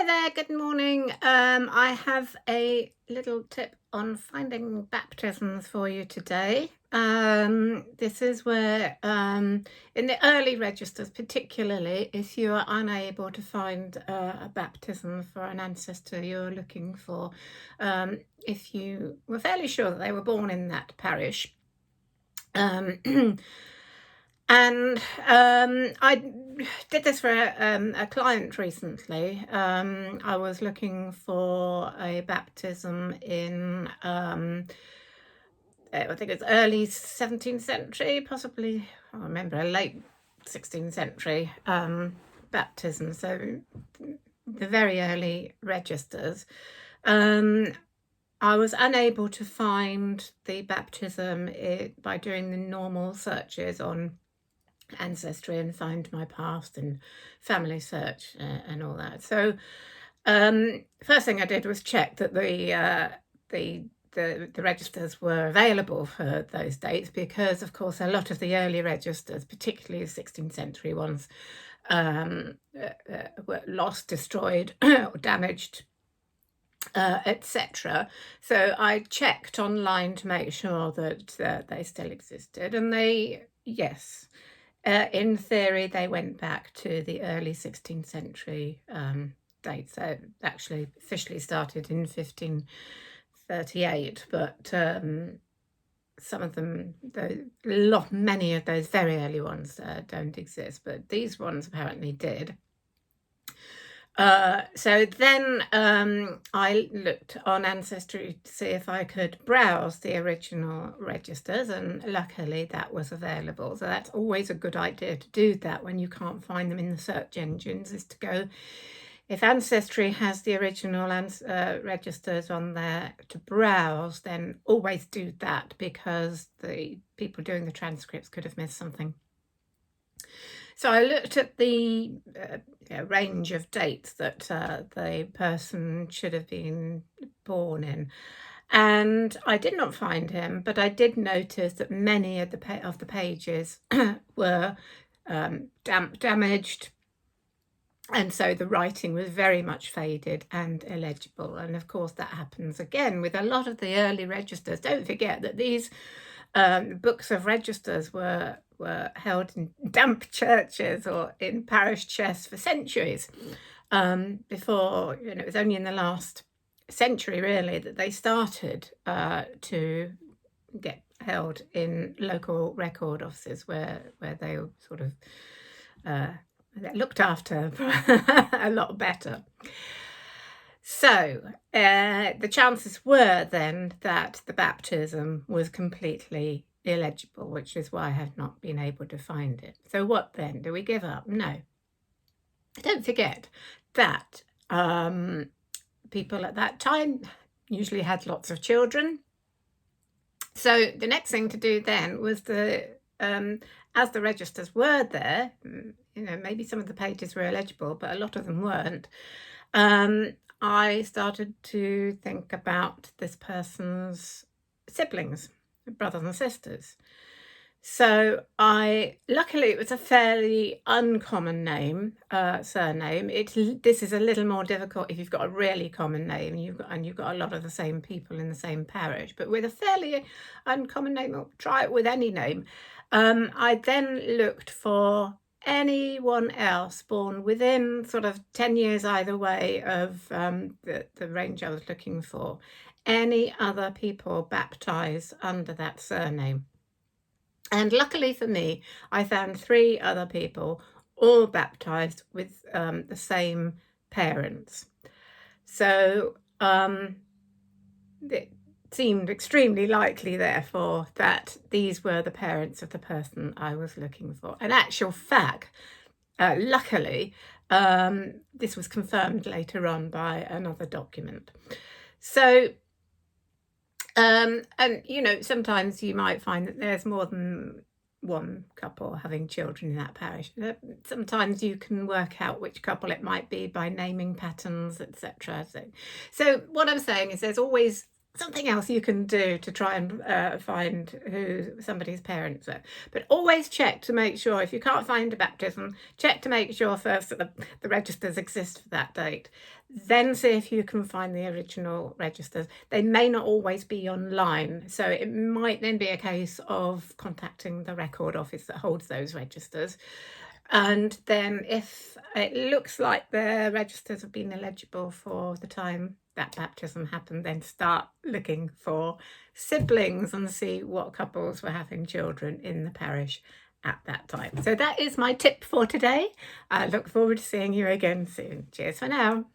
Hi there, good morning. I have a little tip on finding baptisms for you today. This is where, in the early registers, particularly if you are unable to find a baptism for an ancestor you're looking for, if you were fairly sure that they were born in that parish. Um, And I did this for a client recently. I was looking for a baptism in, I think it's early 17th century, possibly, I can't remember, a late 16th century baptism. So the very early registers. Um, I was unable to find the baptism by doing the normal searches on Ancestry and Find My Past and Family Search and all that. So first thing I did was check that the registers were available for those dates, because of course a lot of the early registers, particularly the 16th century ones, were lost, destroyed or damaged, etc. So I checked online to make sure that they still existed, and yes, in theory, they went back to the early 16th century date. So actually officially started in 1538, but some of them, many of those very early ones don't exist, but these ones apparently did. So then I looked on Ancestry to see if I could browse the original registers, and luckily that was available. So that's always a good idea to do that when you can't find them in the search engines, is to go, if Ancestry has the original registers on there to browse, then always do that, because the people doing the transcripts could have missed something. So I looked at the range of dates that the person should have been born in, and I did not find him, but I did notice that many of the pages were damaged, and so the writing was very much faded and illegible. And of course that happens again with a lot of the early registers. Don't forget that these books of registers were held in damp churches or in parish chests for centuries, before, it was only in the last century really that they started to get held in local record offices, where they were sort of looked after a lot better. So the chances were then that the baptism was completely illegible, which is why I have not been able to find it. So what then? Do we give up? No. Don't forget that people at that time usually had lots of children. So the next thing to do then was as the registers were there, maybe some of the pages were illegible, but a lot of them weren't. I started to think about this person's siblings, brothers and sisters. So luckily it was a fairly uncommon name, surname. This is a little more difficult if you've got a really common name and you've got a lot of the same people in the same parish. But with a fairly uncommon name, or try it with any name. I then looked for anyone else born within sort of 10 years either way of the range I was looking for. Any other people baptized under that surname. And luckily for me, I found 3 other people, all baptized with the same parents. So it seemed extremely likely, therefore, that these were the parents of the person I was looking for. In actual fact, luckily, this was confirmed later on by another document. So and sometimes you might find that there's more than one couple having children in that parish. Sometimes you can work out which couple it might be by naming patterns, etc. So what I'm saying is there's always something else you can do to try and find who somebody's parents are. But always check to make sure, if you can't find a baptism, check to make sure first that the registers exist for that date. Then see if you can find the original registers. They may not always be online, so it might then be a case of contacting the record office that holds those registers. And then if it looks like the registers have been illegible for the time that baptism happened, then start looking for siblings and see what couples were having children in the parish at that time. So that is my tip for today. I look forward to seeing you again soon. Cheers for now.